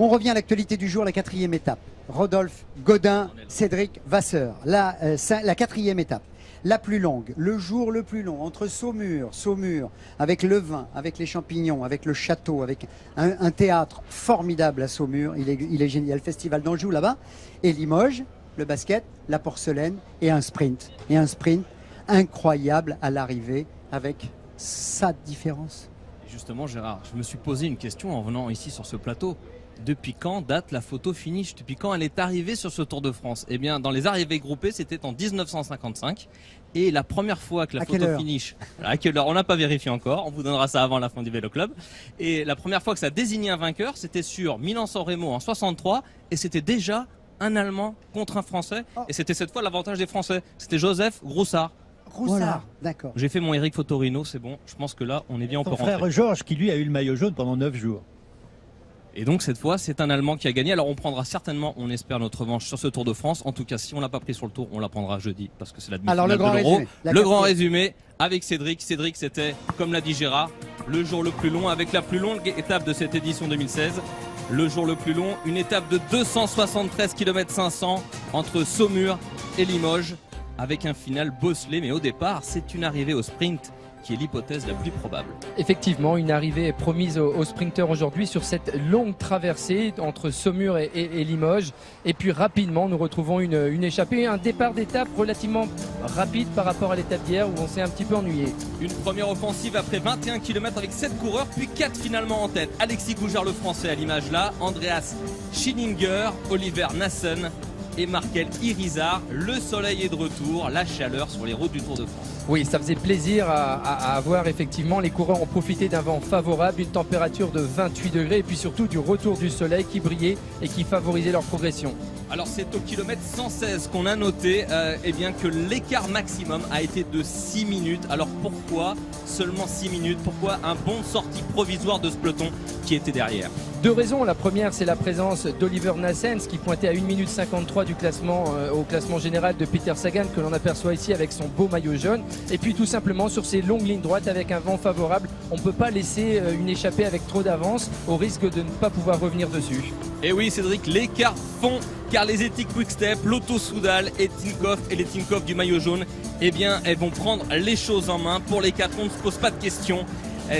On revient à l'actualité du jour, la quatrième étape. Rodolphe Godin, Cédric Vasseur. La 4e étape, la plus longue, le jour le plus long, entre Saumur, avec le vin, avec les champignons, avec le château, avec un théâtre formidable à Saumur. Il est génial. Il y a le festival d'Anjou là-bas. Et Limoges, le basket, la porcelaine et un sprint. Et un sprint incroyable à l'arrivée avec sa différence. Justement, Gérard, je me suis posé une question en venant ici sur ce plateau. Depuis quand date la photo finish? Depuis quand elle est arrivée sur ce Tour de France? Eh bien, dans les arrivées groupées, c'était en 1955. Et la première fois que la photo finish, à quelle heure? On n'a pas vérifié encore. On vous donnera ça avant la fin du Vélo Club. Et la première fois que ça désignait un vainqueur, c'était sur Milan-San Remo en 63. Et c'était déjà un Allemand contre un Français. Et c'était cette fois l'avantage des Français. C'était Joseph Groussard. Voilà, d'accord. J'ai fait mon Eric Fotorino, c'est bon. Je pense que là, on est bien, on peut Son rentrer. frère Georges, qui lui a eu le maillot jaune pendant 9 jours. Et donc cette fois, c'est un Allemand qui a gagné. Alors on prendra certainement, on espère, notre revanche sur ce Tour de France. En tout cas, si on l'a pas pris sur le Tour, on la prendra jeudi parce que c'est la demi-finale de l'Euro. Le grand résumé avec Cédric. Cédric, c'était, comme l'a dit Gérard, le jour le plus long avec la plus longue étape de cette édition 2016. Le jour le plus long, une étape de 273 km 500 entre Saumur et Limoges avec un final bosselé. Mais au départ, c'est une arrivée au sprint qui est l'hypothèse la plus probable. Effectivement, une arrivée est promise aux sprinteurs aujourd'hui sur cette longue traversée entre Saumur et Limoges. Et puis rapidement, nous retrouvons une échappée, un départ d'étape relativement rapide par rapport à l'étape d'hier où on s'est un petit peu ennuyé. Une première offensive après 21 km avec 7 coureurs, puis 4 finalement en tête. Alexis Goujard le français à l'image là, Andreas Schillinger, Oliver Nassen et Markel Irizar. Le soleil est de retour, la chaleur sur les routes du Tour de France. Oui, ça faisait plaisir à voir effectivement. Les coureurs ont profité d'un vent favorable, une température de 28 degrés et puis surtout du retour du soleil qui brillait et qui favorisait leur progression. Alors c'est au kilomètre 116 qu'on a noté eh bien que l'écart maximum a été de 6 minutes. Alors pourquoi seulement 6 minutes? Pourquoi un bon de sortie provisoire de ce peloton qui était derrière? Deux raisons. La première, c'est la présence d'Oliver Nassens qui pointait à 1 minute 53 du classement au classement général de Peter Sagan que l'on aperçoit ici avec son beau maillot jaune. Et puis tout simplement sur ces longues lignes droites avec un vent favorable, on ne peut pas laisser une échappée avec trop d'avance au risque de ne pas pouvoir revenir dessus. Et oui Cédric, l'écart fond car les éthiques Quick-Step, Lotto Soudal et Tinkoff et les Tinkoff du maillot jaune, eh bien elles vont prendre les choses en main. Pour les 4, on ne se pose pas de questions.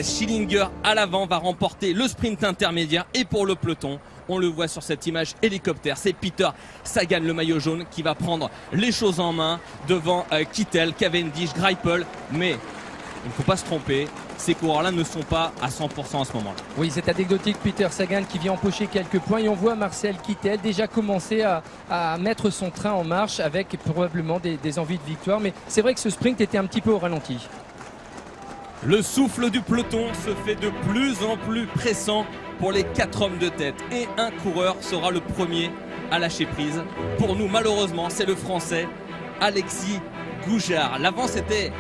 Schillinger à l'avant va remporter le sprint intermédiaire et pour le peloton, on le voit sur cette image hélicoptère, c'est Peter Sagan le maillot jaune qui va prendre les choses en main devant Kittel, Cavendish, Greipel, mais il ne faut pas se tromper, ces coureurs-là ne sont pas à 100% à ce moment-là. Oui, c'est anecdotique, Peter Sagan qui vient empocher quelques points et on voit Marcel Kittel déjà commencer à mettre son train en marche avec probablement des envies de victoire, mais c'est vrai que ce sprint était un petit peu au ralenti. Le souffle du peloton se fait de plus en plus pressant pour les 4 hommes de tête. Et un coureur sera le premier à lâcher prise. Pour nous, malheureusement, c'est le Français Alexis Goujard. L'avance était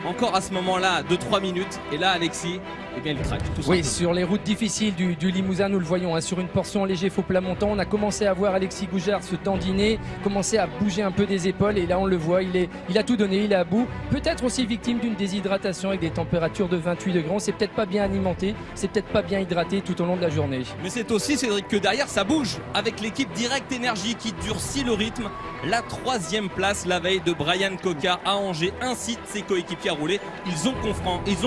encore à ce moment-là de 3 minutes. Et là, Alexis, eh bien, il craque. Tout oui, simplement. sur les routes difficiles du Limousin, nous le voyons, sur une portion léger faux plat montant, on a commencé à voir Alexis Goujard se dandiner, commencer à bouger un peu des épaules et là on le voit, il a tout donné, il est à bout. Peut-être aussi victime d'une déshydratation avec des températures de 28 degrés. On s'est peut-être pas bien alimenté, c'est peut-être pas bien hydraté tout au long de la journée. Mais c'est aussi, Cédric, que derrière ça bouge avec l'équipe Direct Énergie qui durcit le rythme. La 3e place la veille de Brian Cocard à Angers incite ses coéquipiers à rouler. Ils ont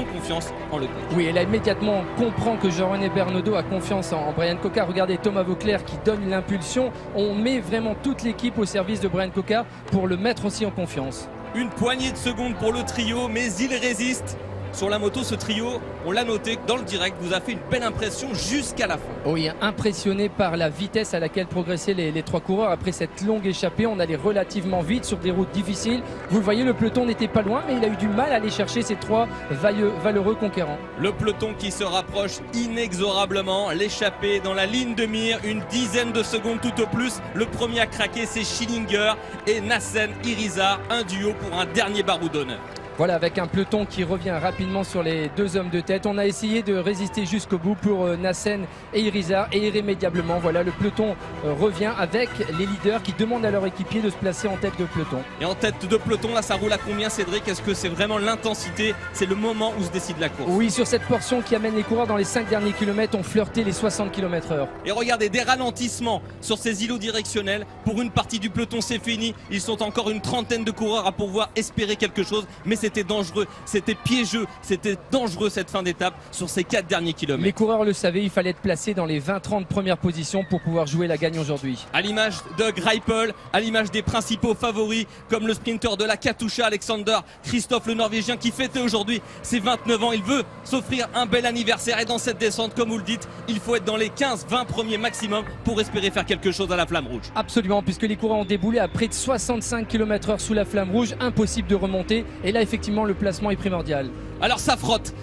confiance en le coach. Oui, et là immédiatement on comprend que Jean-René Bernaudot a confiance en Brian Cocard. Regardez Thomas Vauclair qui donne l'impulsion. On met vraiment toute l'équipe au service de Brian Cocard pour le mettre aussi en confiance. Une poignée de secondes pour le trio, mais il résiste. Sur la moto, ce trio, on l'a noté dans le direct, vous a fait une belle impression jusqu'à la fin. Oui, impressionné par la vitesse à laquelle progressaient les 3 coureurs. Après cette longue échappée, on allait relativement vite sur des routes difficiles. Vous le voyez, le peloton n'était pas loin, mais il a eu du mal à aller chercher ces 3 valeureux conquérants. Le peloton qui se rapproche inexorablement, l'échappée dans la ligne de mire, une dizaine de secondes tout au plus. Le premier à craquer, c'est Schillinger et Nassen Irizar, un duo pour un dernier barreau d'honneur. Voilà, avec un peloton qui revient rapidement sur les deux hommes de tête. On a essayé de résister jusqu'au bout pour Nassen et Irizar et irrémédiablement, voilà, le peloton revient avec les leaders qui demandent à leur équipier de se placer en tête de peloton. Et en tête de peloton, là ça roule à combien, Cédric? Est-ce que c'est vraiment l'intensité? C'est le moment où se décide la course? Oui, sur cette portion qui amène les coureurs dans les 5 derniers kilomètres, on flirtait les 60 km/h. Et regardez, des ralentissements sur ces îlots directionnels. Pour une partie du peloton, c'est fini. Ils sont encore une trentaine de coureurs à pouvoir espérer quelque chose. Mais c'était dangereux, c'était piégeux, c'était dangereux cette fin d'étape sur ces 4 derniers kilomètres. Les coureurs le savaient, il fallait être placé dans les 20-30 premières positions pour pouvoir jouer la gagne aujourd'hui. À l'image de Greipel, à l'image des principaux favoris comme le sprinter de la Katusha, Alexander Kristoff, le Norvégien qui fêtait aujourd'hui ses 29 ans. Il veut s'offrir un bel anniversaire et dans cette descente, comme vous le dites, il faut être dans les 15-20 premiers maximum pour espérer faire quelque chose à la flamme rouge. Absolument, puisque les coureurs ont déboulé à près de 65 km/h sous la flamme rouge, impossible de remonter. Et là, effectivement, le placement est primordial. Alors ça frotte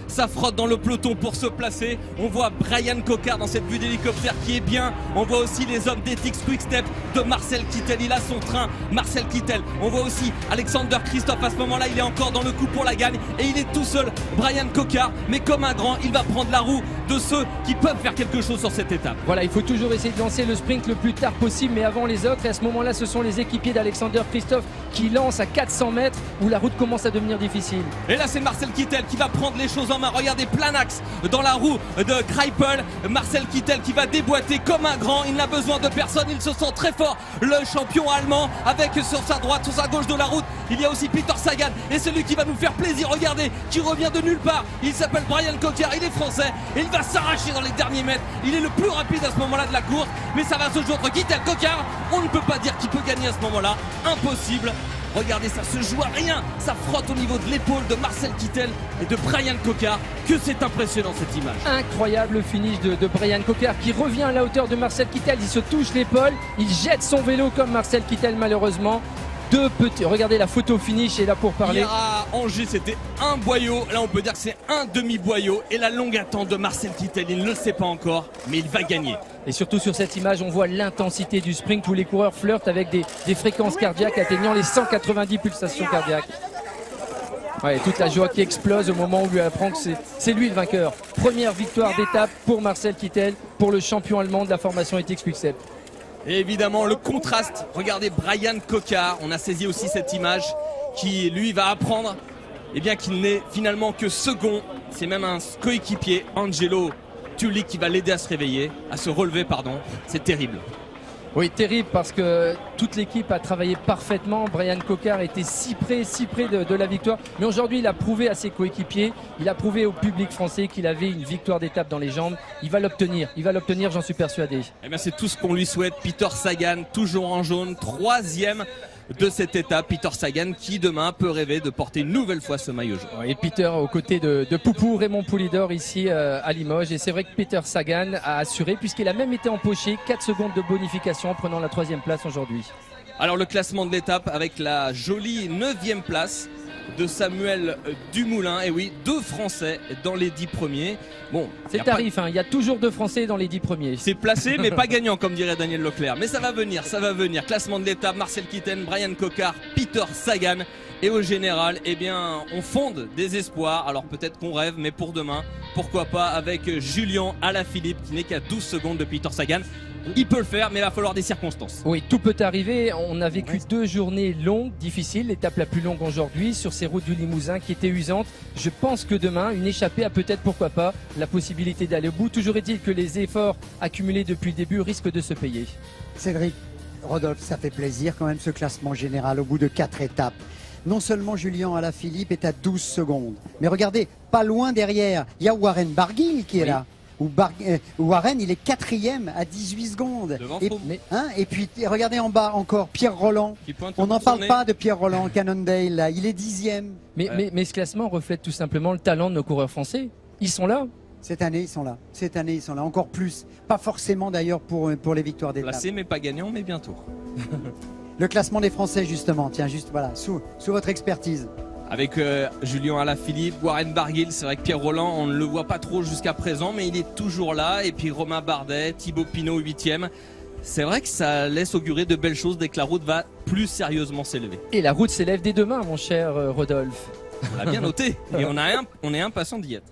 dans le peloton pour se placer. On voit Brian Cocard dans cette vue d'hélicoptère qui est bien. On voit aussi les hommes d'Ethics Quick Step de Marcel Kittel. Il a son train, Marcel Kittel. On voit aussi Alexander Kristoff. À ce moment-là, il est encore dans le coup pour la gagne. Et il est tout seul, Brian Cocard. Mais comme un grand, il va prendre la roue de ceux qui peuvent faire quelque chose sur cette étape. Voilà, il faut toujours essayer de lancer le sprint le plus tard possible, mais avant les autres. Et à ce moment-là, ce sont les équipiers d'Alexander Kristoff qui lancent à 400 mètres où la route commence à devenir difficile. Et là, c'est Marcel Kittel qui va prendre les choses en main. Regardez, plein axe dans la roue de Greipel. Marcel Kittel qui va déboîter comme un grand. Il n'a besoin de personne. Il se sent très fort. Le champion allemand avec sur sa droite, sur sa gauche de la route, il y a aussi Peter Sagan. Et celui qui va nous faire plaisir, regardez, qui revient de nulle part. Il s'appelle Brian Cocard. Il est français. Et il va s'arracher dans les derniers mètres. Il est le plus rapide à ce moment-là de la course. Mais ça va se jouer entre Kittel, Cocard. On ne peut pas dire qui peut gagner à ce moment-là. Impossible. Regardez, ça se joue à rien. Ça frotte au niveau de l'épaule de Marcel Kittel et de Brian Cocard. Que c'est impressionnant cette image. Incroyable finish de Brian Cocard qui revient à la hauteur de Marcel Kittel. Il se touche l'épaule. Il jette son vélo comme Marcel Kittel malheureusement. Deux petits. Regardez la photo finish est là pour parler. Hier à Angers, c'était un boyau. Là, on peut dire que c'est un demi-boyau. Et la longue attente de Marcel Kittel, il ne le sait pas encore, mais il va gagner. Et surtout sur cette image, on voit l'intensité du sprint où les coureurs flirtent avec des fréquences cardiaques atteignant les 190 pulsations cardiaques. Ouais, toute la joie qui explose au moment où lui apprend que c'est lui le vainqueur. Première victoire d'étape pour Marcel Kittel, pour le champion allemand de la formation Ethics Quick Step. Et évidemment le contraste, regardez Brian Cocard, on a saisi aussi cette image qui lui va apprendre qu'il n'est finalement que second. C'est même un coéquipier, Angelo Tulli, qui va l'aider à se réveiller, à se relever pardon. C'est terrible. Oui, terrible parce que toute l'équipe a travaillé parfaitement. Brian Cocard était si près de la victoire. Mais aujourd'hui, il a prouvé à ses coéquipiers, il a prouvé au public français qu'il avait une victoire d'étape dans les jambes. Il va l'obtenir, j'en suis persuadé. Eh bien, c'est tout ce qu'on lui souhaite. Peter Sagan, toujours en jaune, 3e de cette étape. Peter Sagan qui demain peut rêver de porter une nouvelle fois ce maillot jaune. Et Peter aux côtés de Poupou, Raymond Poulidor ici à Limoges. Et c'est vrai que Peter Sagan a assuré puisqu'il a même été empoché 4 secondes de bonification en prenant la 3e place aujourd'hui. Alors le classement de l'étape avec la jolie 9e place de Samuel Dumoulin. Et oui, 2 Français dans les 10 premiers. Bon, c'est tarif, il y a toujours 2 Français dans les 10 premiers. C'est placé mais pas gagnant comme dirait Daniel Leclerc. Mais ça va venir, ça va venir. Classement de l'étape, Marcel Kittel, Brian Cocard, Peter Sagan. Et au général, on fonde des espoirs. Alors peut-être qu'on rêve, mais pour demain, pourquoi pas avec Julian Alaphilippe qui n'est qu'à 12 secondes de Peter Sagan. Il peut le faire, mais il va falloir des circonstances. Oui, tout peut arriver. On a vécu 2 journées longues, difficiles. L'étape la plus longue aujourd'hui sur ces routes du Limousin qui étaient usantes. Je pense que demain, une échappée a peut-être, pourquoi pas, la possibilité d'aller au bout. Toujours est-il que les efforts accumulés depuis le début risquent de se payer. Cédric, Rodolphe, ça fait plaisir quand même ce classement général au bout de 4 étapes. Non seulement Julian Alaphilippe est à 12 secondes, mais regardez, pas loin derrière, il y a Warren Barguil qui est là. Warren, il est 4e à 18 secondes. Et puis regardez en bas encore, Pierre Roland. On n'en parle pas de Pierre Roland, Cannondale, là. Il est 10e. Mais ce classement reflète tout simplement le talent de nos coureurs français. Ils sont là. Cette année, ils sont là. Cette année, ils sont là. Encore plus. Pas forcément d'ailleurs pour les victoires d'étape. Placé, mais pas gagnant, mais bientôt. Le classement des Français, justement. Tiens, juste voilà, sous votre expertise. Avec Julian Alaphilippe, Warren Barguil, c'est vrai que Pierre Roland, on ne le voit pas trop jusqu'à présent, mais il est toujours là. Et puis Romain Bardet, Thibaut Pinot, 8e. C'est vrai que ça laisse augurer de belles choses dès que la route va plus sérieusement s'élever. Et la route s'élève dès demain, mon cher Rodolphe. On l'a bien noté et on est impatient d'y être.